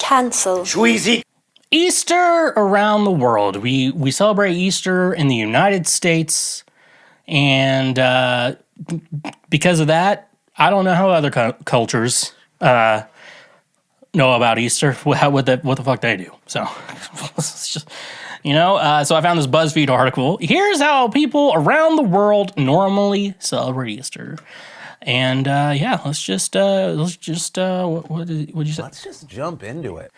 Cancel. Schweezy. Easter around the world. We celebrate Easter in the United States, and because of that, I don't know how other cultures know about Easter. What the fuck they do. So it's just, so I found this BuzzFeed article. Here's how people around the world normally celebrate Easter. And let's just what did you say? Let's just jump into it.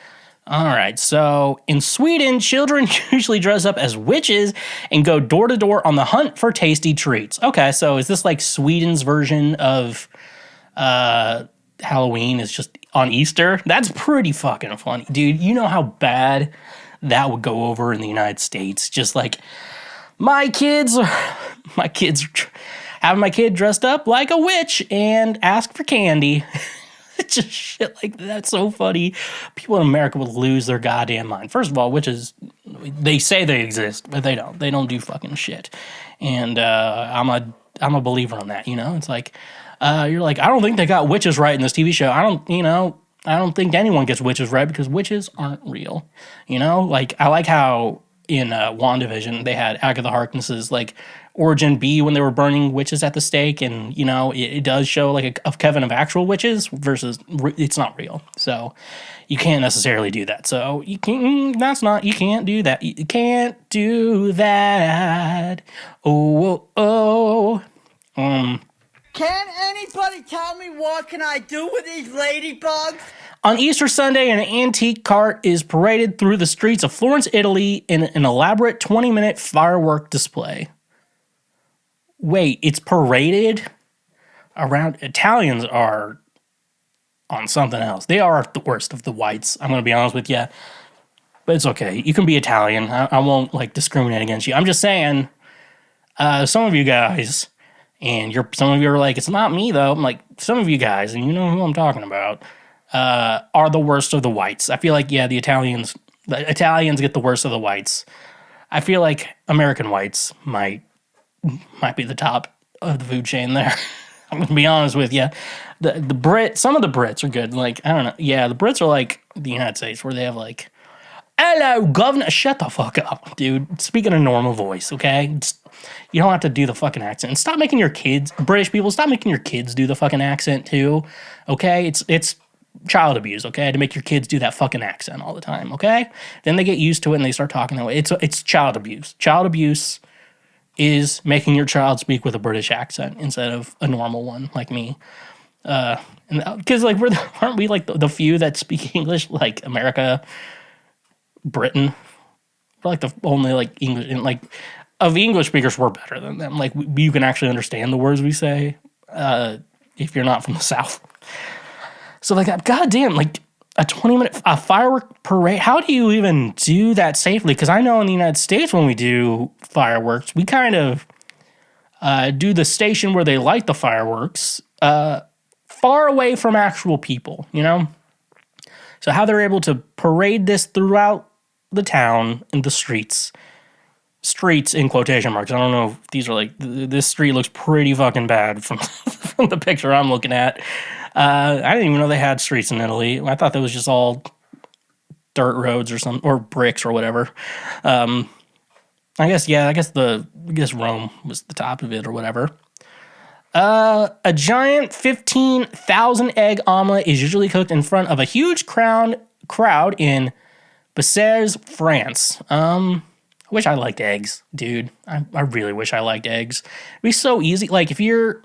All right, so in Sweden, children usually dress up as witches and go door to door on the hunt for tasty treats. Okay, so is this like Sweden's version of Halloween is just on Easter? That's pretty fucking funny. Dude, you know how bad that would go over in the United States? Just like, my kids having my kid dressed up like a witch and ask for candy. Just shit like that. That's so funny. People in America would lose their goddamn mind. First of all, witches, they say they exist, but they don't. They don't do fucking shit. And I'm a believer on that. It's like you're like, I don't think they got witches right in this TV show. I don't think anyone gets witches right because witches aren't real. Like I like how in WandaVision they had Agatha Harkness's like origin B when they were burning witches at the stake, and it does show like a Kevin of actual witches versus it's not real, so you can't necessarily do that. So you can't do that. You can't do that. Can anybody tell me what can I do with these ladybugs? On Easter Sunday, an antique cart is paraded through the streets of Florence, Italy in an elaborate 20-minute firework display. Wait, it's paraded around? Italians are on something else. They are the worst of the whites. I'm going to be honest with you. But it's okay. You can be Italian. I won't discriminate against you. I'm just saying, some of you guys, and some of you are like, it's not me though. I'm like, some of you guys, and you know who I'm talking about, are the worst of the whites. I feel like, the Italians get the worst of the whites. I feel like American whites might be the top of the food chain there. I'm gonna be honest with you. Some of the Brits are good. Like, I don't know. Yeah, the Brits are like the United States, where they have like, hello, governor. Shut the fuck up, dude. Speak in a normal voice, okay? You don't have to do the fucking accent. And stop making your kids, British people, stop making your kids do the fucking accent too, okay? It's child abuse, okay? To make your kids do that fucking accent all the time, okay? Then they get used to it and they start talking that way. It's child abuse. Child abuse is making your child speak with a British accent instead of a normal one like me. Because like aren't we like the few that speak English, like America, Britain? We're like the only like English, and like of the English speakers, we're better than them. Like you can actually understand the words we say if you're not from the South. So like, goddamn, like a 20-minute firework parade. How do you even do that safely? Because I know in the United States when we do fireworks, we kind of do the station where they light the fireworks far away from actual people, So how they're able to parade this throughout the town in the streets in quotation marks. I don't know if these are like, this street looks pretty fucking bad from the picture I'm looking at. I didn't even know they had streets in Italy. I thought that was just all dirt roads or bricks or whatever. I guess Rome was the top of it or whatever. A giant 15,000 egg omelette is usually cooked in front of a huge crowd in Bessères, France. I wish I liked eggs, dude. I really wish I liked eggs. It'd be so easy. Like if you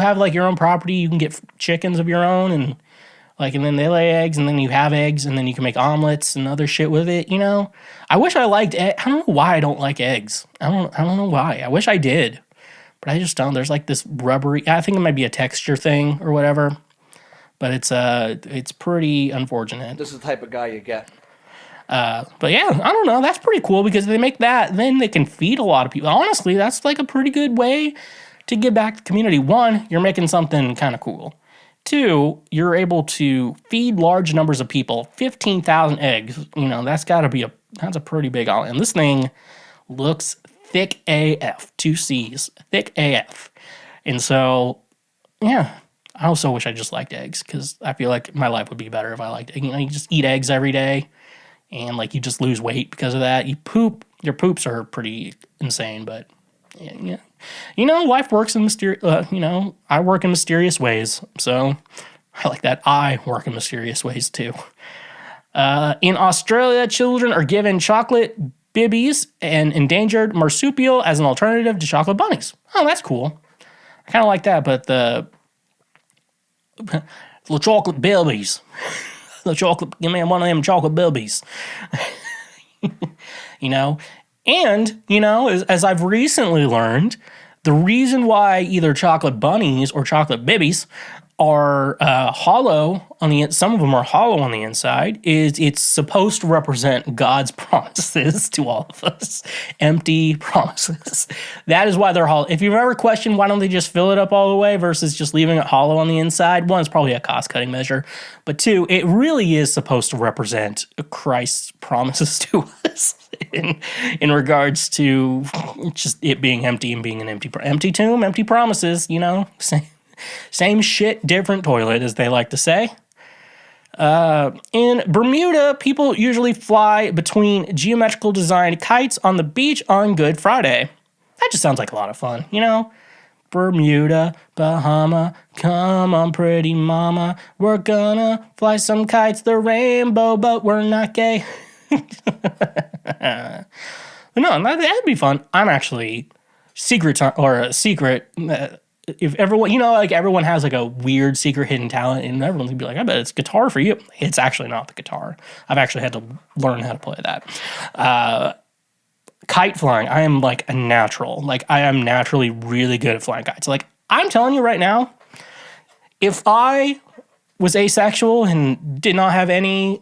have like your own property, you can get chickens of your own and then they lay eggs and then you have eggs and then you can make omelets and other shit with it, I wish I liked I don't know why I don't like eggs. I don't know why. I wish I did, but I just don't. There's like this rubbery, I think it might be a texture thing or whatever, but it's pretty unfortunate. This is the type of guy you get. But yeah, I don't know. That's pretty cool because they make that, then they can feed a lot of people. Honestly, that's like a pretty good way to give back to the community. One, you're making something kind of cool. Two, you're able to feed large numbers of people. 15,000 eggs, that's a pretty big omelet. And this thing looks thick AF, 2 C's, thick AF. And so, yeah, I also wish I just liked eggs because I feel like my life would be better if I liked, you just eat eggs every day and like you just lose weight because of that. Your poops are pretty insane, but yeah. Life works in mysterious, I work in mysterious ways. So I like that. I work in mysterious ways too. In Australia, children are given chocolate bilbies and endangered marsupial as an alternative to chocolate bunnies. Oh, that's cool. I kind of like that, but the chocolate bilbies. Give me one of them chocolate bilbies. And, as I've recently learned, the reason why either chocolate bunnies or chocolate bilbies are hollow some of them are hollow on the inside, is it's supposed to represent God's promises to all of us. Empty promises. That is why they're hollow. If you've ever questioned why don't they just fill it up all the way versus just leaving it hollow on the inside, one, it's probably a cost-cutting measure. But two, it really is supposed to represent Christ's promises to us in regards to just it being empty and being an empty tomb, empty promises, Same shit, different toilet, as they like to say. In Bermuda, people usually fly between geometrical designed kites on the beach on Good Friday. That just sounds like a lot of fun, Bermuda, Bahama, come on, pretty mama. We're gonna fly some kites, the rainbow, but we're not gay. But no, that'd be fun. I'm actually secret. If everyone, everyone has like a weird secret hidden talent, and everyone would be like, I bet it's guitar for you. It's actually not the guitar. I've actually had to learn how to play that. Kite flying, I am like a natural. Like, I am naturally really good at flying kites. Like, I'm telling you right now, if I was asexual and did not have any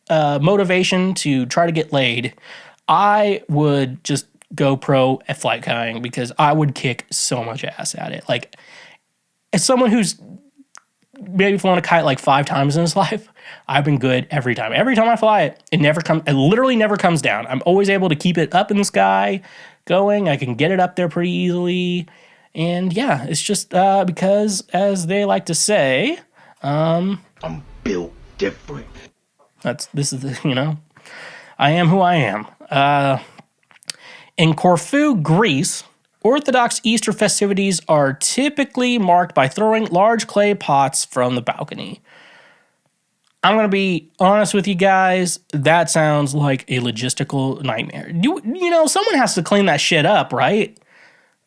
motivation to try to get laid, I would just go pro at flight kiting because I would kick so much ass at it. Like, as someone who's maybe flown a kite like 5 times in his life, I've been good every time. Every time I fly it, it literally never comes down. I'm always able to keep it up in the sky going. I can get it up there pretty easily. And yeah, it's just because, as they like to say, I'm built different. I am who I am. In Corfu, Greece, Orthodox Easter festivities are typically marked by throwing large clay pots from the balcony. I'm going to be honest with you guys, that sounds like a logistical nightmare. Someone has to clean that shit up, right?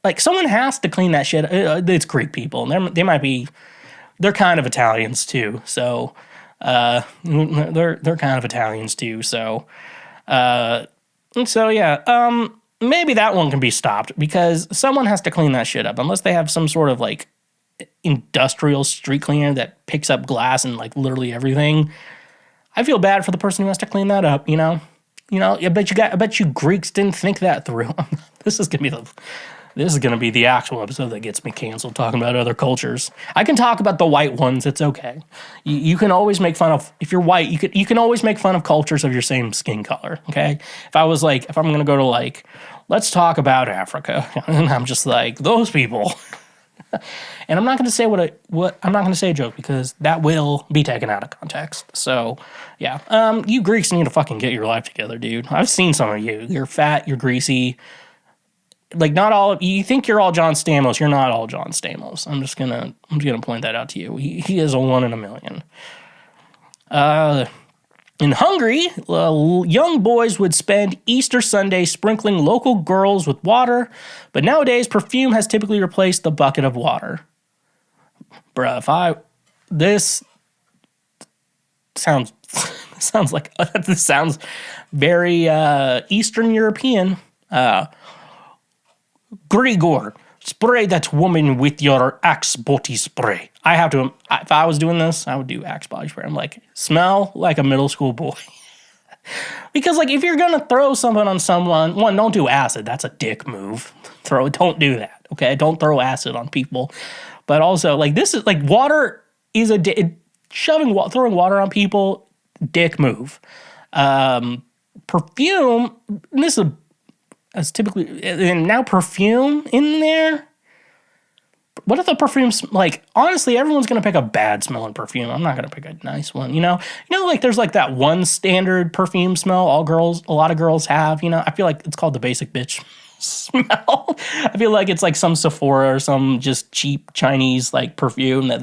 Like, someone has to clean that shit up. It's Greek people. They're kind of Italians too. So, they're kind of Italians too. So, yeah. Maybe that one can be stopped because someone has to clean that shit up unless they have some sort of like industrial street cleaner that picks up glass and like literally everything. I feel bad for the person who has to clean that up, I bet you Greeks didn't think that through. This is gonna be the actual episode that gets me canceled talking about other cultures. I can talk about the white ones, it's okay. You can always make fun of, if you're white, you can always make fun of cultures of your same skin color, okay? If I'm gonna go to like, let's talk about Africa, and I'm just like, those people. And I'm not gonna say I'm not gonna say a joke because that will be taken out of context. So yeah, you Greeks need to fucking get your life together, dude. I've seen some of you. You're fat, you're greasy. Like, not all, you think you're all John Stamos, you're not all John Stamos. I'm just gonna point that out to you. He is a 1 in a million. In Hungary, young boys would spend Easter Sunday sprinkling local girls with water, but nowadays perfume has typically replaced the bucket of water. Bruh, this sounds very Eastern European. Grigor, spray that woman with your Axe body spray. If I was doing this, I would do Axe body spray. I'm like, smell like a middle school boy. Because like, if you're gonna throw something on someone, one, don't do acid. That's a dick move. Don't do that. Okay, don't throw acid on people. But also, like, this is like, water is throwing water on people, dick move. Perfume. This is. As typically, and now perfume in there. what if the perfume's like, honestly, everyone's going to pick a bad smelling perfume. I'm not going to pick a nice one, like there's like that one standard perfume smell a lot of girls have, I feel like it's called the basic bitch smell. I feel like it's like some Sephora or some just cheap Chinese like perfume that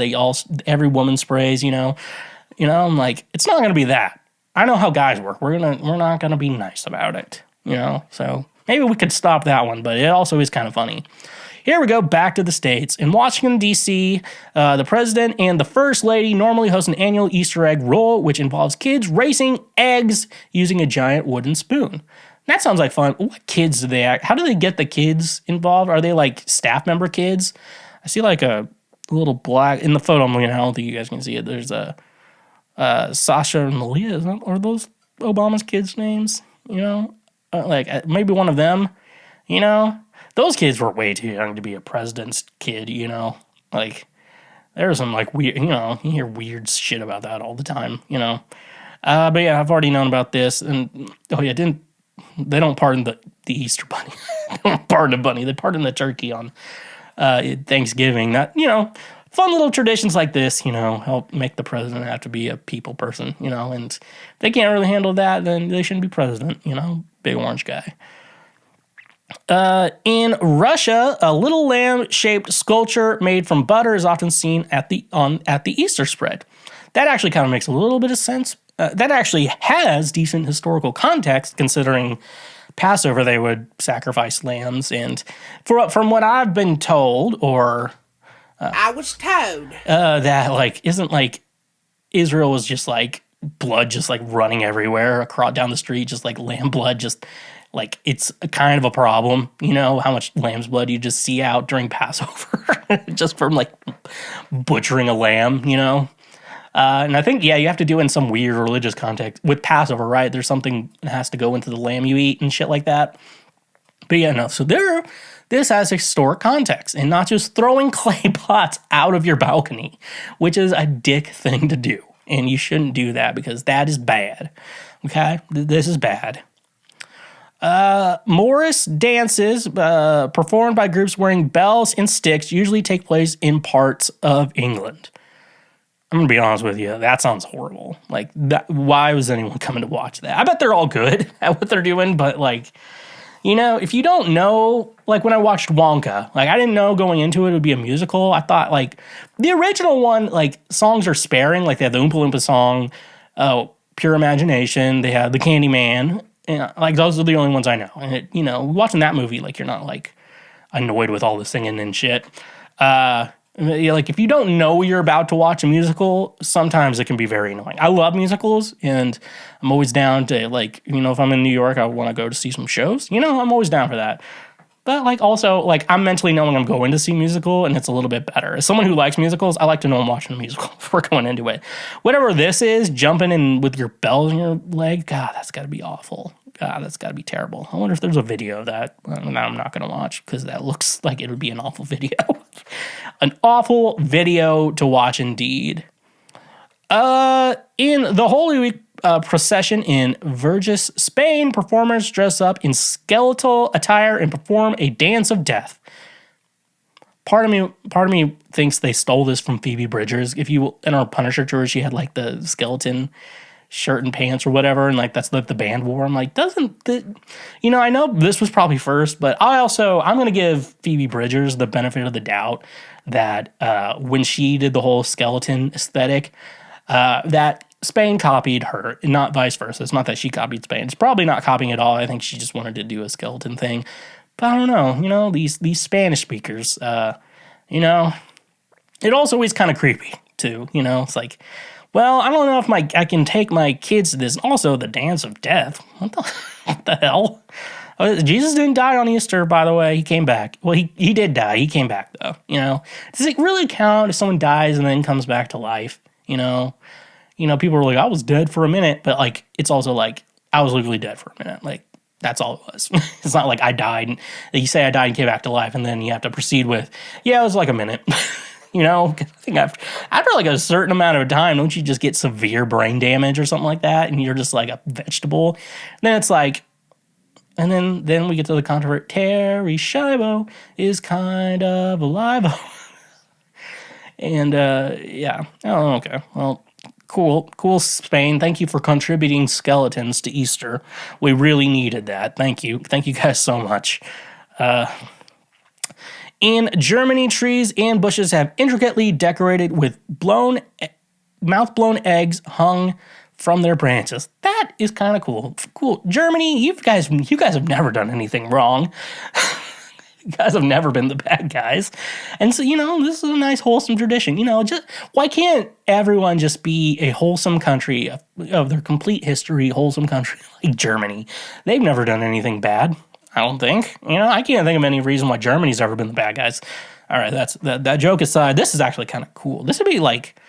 every woman sprays, I'm like, it's not going to be that. I know how guys work. We're not going to be nice about it, so maybe we could stop that one, but it also is kind of funny. Here we go back to the States. In Washington, D.C., the president and the first lady normally host an annual Easter egg roll, which involves kids racing eggs using a giant wooden spoon. That sounds like fun. What kids do they act? How do they get the kids involved? Are they like staff member kids? I see like a little black in the photo I'm looking at. I don't think you guys can see it. There's a Sasha and Malia. Are those Obama's kids' names? Maybe one of them. Those kids were way too young to be a president's kid. Like there's some like weird. You hear weird shit about that all the time. But yeah, I've already known about this. And they don't pardon the Easter bunny. They don't pardon the bunny. They pardon the turkey on Thanksgiving. That, fun little traditions like this, help make the president have to be a people person, and if they can't really handle that, then they shouldn't be president, big orange guy. In Russia, a little lamb-shaped sculpture made from butter is often seen at the Easter spread. That actually kind of makes a little bit of sense. That actually has decent historical context, considering Passover they would sacrifice lambs, and from what I've been told, or I was told that like isn't like Israel was just like blood just like running everywhere across down the street, just like lamb blood, just like it's kind of a problem, how much lamb's blood you just see out during Passover just from like butchering a lamb, and I think, you have to do it in some weird religious context with Passover, right? There's something that has to go into the lamb you eat and shit like that. But so this has historic context and not just throwing clay pots out of your balcony, which is a dick thing to do. And you shouldn't do that because that is bad. Okay? This is bad. Morris dances performed by groups wearing bells and sticks usually take place in parts of England. I'm going to be honest with you. That sounds horrible. Like, why was anyone coming to watch that? I bet they're all good at what they're doing, but like, if you don't know, like when I watched Wonka, like I didn't know going into it would be a musical. I thought like the original one, like songs are sparing. Like they have the Oompa Loompa song, Pure Imagination. They have the Candyman. And like those are the only ones I know. And watching that movie, like you're not like annoyed with all the singing and shit. Like if you don't know you're about to watch a musical, sometimes it can be very annoying. I love musicals, and I'm always down to like, if I'm in New York, I want to go to see some shows. I'm always down for that. But like also like I'm mentally knowing I'm going to see a musical, and it's a little bit better. As someone who likes musicals, I like to know I'm watching a musical before going into it. Whatever this is, jumping in with your bells in your leg, God, that's got to be awful. God, that's got to be terrible. I wonder if there's a video of that. I'm not going to watch because that looks like it would be an awful video. An awful video to watch indeed. In the Holy Week procession in Verges, Spain, performers dress up in skeletal attire and perform a dance of death. Part of me thinks they stole this from Phoebe Bridgers. If you in our Punisher tour, she had like the skeleton shirt and pants or whatever, and like that's the band wore. I'm like, I know this was probably first, but I'm gonna give Phoebe Bridgers the benefit of the doubt that when she did the whole skeleton aesthetic, that Spain copied her, not vice versa. It's not that she copied Spain. It's probably not copying at all. I think she just wanted to do a skeleton thing. But I don't know. These Spanish speakers, it also is kind of creepy too. It's like, well, I don't know if I can take my kids to this. Also, the dance of death. What the hell? Jesus didn't die on Easter, by the way. He came back. Well, he did die. He came back, though. Does it really count if someone dies and then comes back to life? People are like, I was dead for a minute. But, like, it's also like, I was literally dead for a minute. Like, that's all it was. It's not like I died. And you say I died and came back to life, and then you have to proceed with, it was like a minute. I think after like a certain amount of time, don't you just get severe brain damage or something like that, and you're just like a vegetable? And then it's like, and then we get to the controversy. Terry Schiavo is kind of alive. And yeah. Oh, okay. Well, cool, Spain. Thank you for contributing skeletons to Easter. We really needed that. Thank you guys so much. In Germany, trees and bushes have intricately decorated with mouth-blown eggs hung from their branches. That is kind of cool. Cool. Germany, you guys have never done anything wrong. You guys have never been the bad guys. And so, this is a nice, wholesome tradition. Just why can't everyone just be a wholesome country of their complete history, wholesome country like Germany? They've never done anything bad, I don't think. I can't think of any reason why Germany's ever been the bad guys. All right, that joke aside, this is actually kind of cool. This would be like,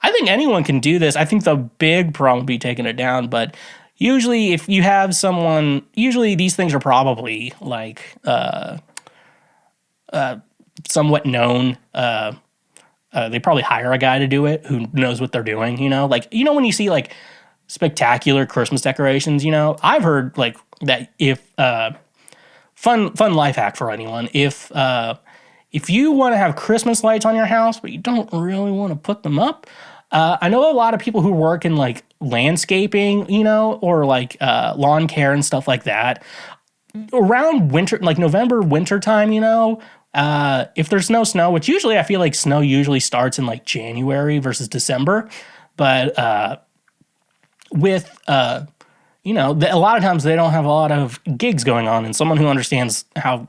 I think anyone can do this. I think the big problem would be taking it down, but usually if you have someone, usually these things are probably like somewhat known. They probably hire a guy to do it who knows what they're doing, like, when you see like spectacular Christmas decorations, I've heard like that if, fun life hack for anyone. If you want to have Christmas lights on your house, but you don't really want to put them up, I know a lot of people who work in like landscaping, or like lawn care and stuff like that. Around winter, like November, winter time, if there's no snow, which usually I feel like snow usually starts in like January versus December, but with a lot of times they don't have a lot of gigs going on, and someone who understands how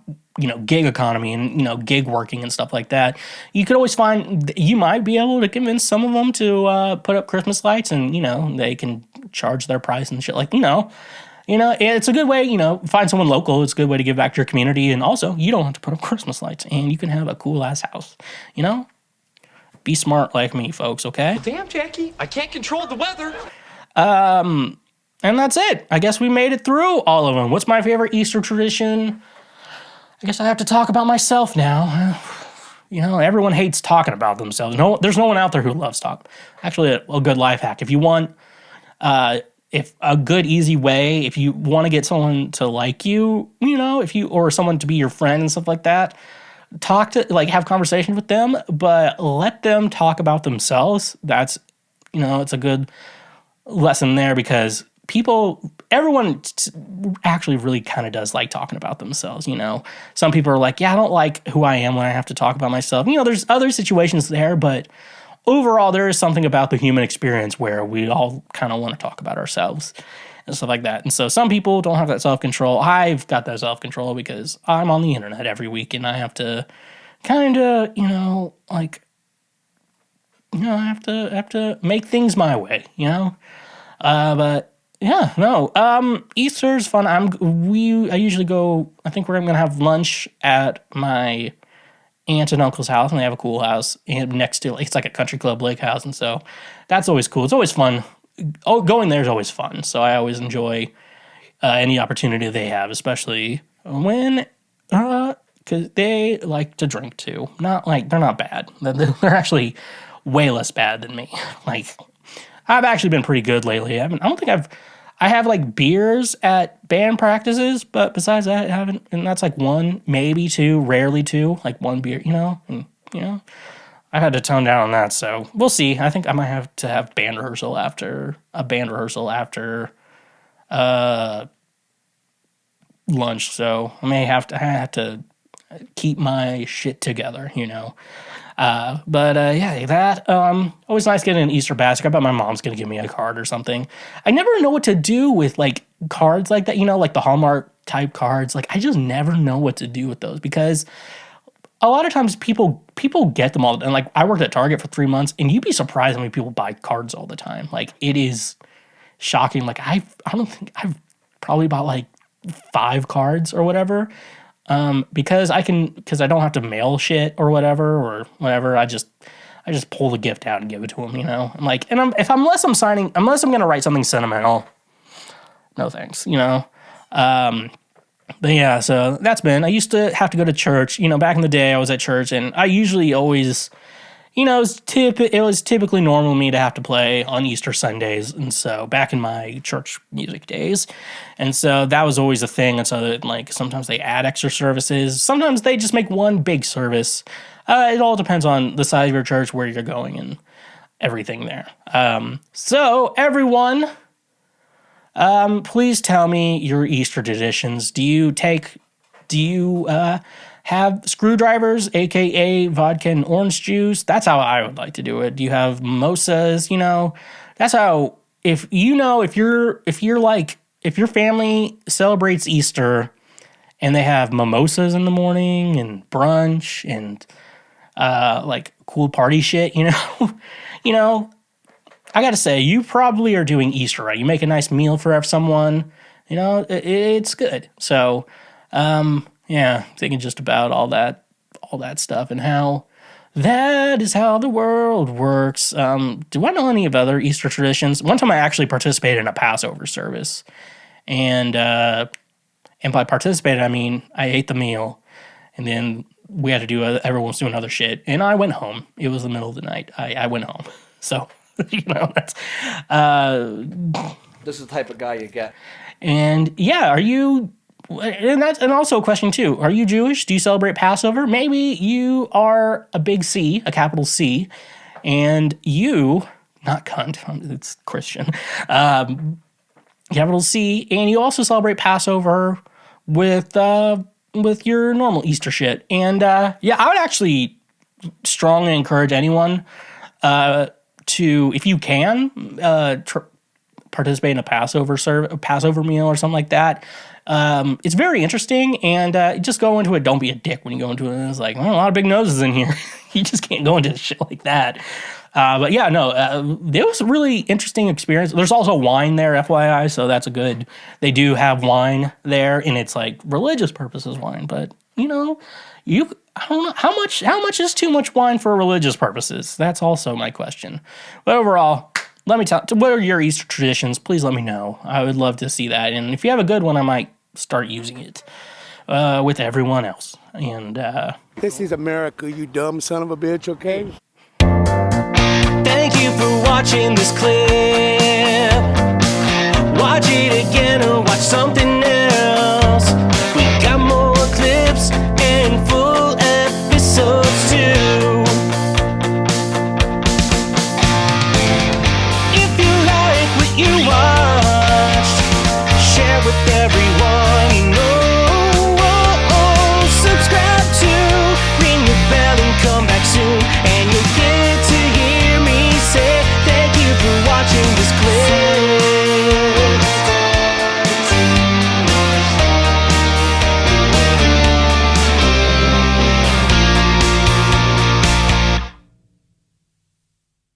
gig economy and gig working and stuff like that, you could always find, you might be able to convince some of them to put up Christmas lights, and they can charge their price and shit, like it's a good way, find someone local. It's a good way to give back to your community. And also, you don't have to put up Christmas lights, and you can have a cool ass house, Be smart like me, folks, okay? Damn, Jackie, I can't control the weather. And that's it. I guess we made it through all of them. What's my favorite Easter tradition? I guess I have to talk about myself now. Everyone hates talking about themselves. No, there's no one out there who loves talk. Actually, a good life hack. If you want, if a good, easy way, if you want to get someone to like you, or someone to be your friend and stuff like that, have conversations with them, but let them talk about themselves. That's, it's a good lesson there, because everyone actually really kind of does like talking about themselves, Some people are like, yeah, I don't like who I am when I have to talk about myself. There's other situations there, but overall, there is something about the human experience where we all kind of want to talk about ourselves and stuff like that. And so some people don't have that self-control. I've got that self-control because I'm on the internet every week, and I have to kind of, I have to make things my way, but yeah, no. Easter's fun. I usually go. I think we're gonna have lunch at my aunt and uncle's house, and they have a cool house and next to, it's like a country club lake house, and so that's always cool. It's always fun. Going there is always fun. So I always enjoy any opportunity they have, especially when because they like to drink too. Not like they're not bad. They're actually way less bad than me. Like, I've actually been pretty good lately. I don't think I have like beers at band practices, but besides that, I haven't, and that's like one, maybe two, rarely two, like one beer, and I've had to tone down on that, so we'll see. I think I might have to have band rehearsal after lunch, so I have to keep my shit together, But yeah, that always nice getting an Easter basket. I bet my mom's gonna give me a card or something. I never know what to do with like cards like that, like the Hallmark type cards. Like, I just never know what to do with those, because a lot of times people get them all, and like I worked at Target for 3 months, and you'd be surprised how many people buy cards all the time. Like, it is shocking. Like, I don't think I've probably bought like 5 cards or whatever. Because I don't have to mail shit or whatever, I just pull the gift out and give it to them, I'm like, and unless I'm gonna write something sentimental, no thanks, but yeah, so that's been, I used to have to go to church, back in the day I was at church, and I usually always, it was typically normal for me to have to play on Easter Sundays, and so back in my church music days, and so that was always a thing, and so that, like, sometimes they add extra services, sometimes they just make one big service. It all depends on the size of your church, where you're going, and everything there. So everyone, please tell me your Easter traditions. Do you have screwdrivers, aka vodka and orange juice? That's how I would like to do it. Do you have mimosas? That's how. If your family celebrates Easter and they have mimosas in the morning and brunch and like cool party shit, I gotta say, you probably are doing Easter right. You make a nice meal for someone, it's good. So, thinking just about all that stuff and how that is how the world works. Do I know any of other Easter traditions? One time I actually participated in a Passover service, and by participated I mean I ate the meal, and then we had to do everyone was doing other shit, and I went home. It was the middle of the night. I went home. So that's This is the type of guy you get. and yeah, are you? And also a question too. Are you Jewish? Do you celebrate Passover? Maybe you are a big C, a capital C, and you, not cunt, it's Christian, capital C, and you also celebrate Passover with your normal Easter shit. And I would actually strongly encourage anyone to, if you can, participate in a Passover meal or something like that. It's very interesting, and just go into it. Don't be a dick when you go into it. And it's like, a lot of big noses in here. You just can't go into shit like that. But yeah, no, it was a really interesting experience. There's also wine there, FYI, so that's a good. They do have wine there, and it's like religious purposes wine. But I don't know how much is too much wine for religious purposes. That's also my question. But overall, let me tell. What are your Easter traditions? Please let me know. I would love to see that. And if you have a good one, I might start using it with everyone else. And this is America, you dumb son of a bitch. Okay. thank you for watching this clip.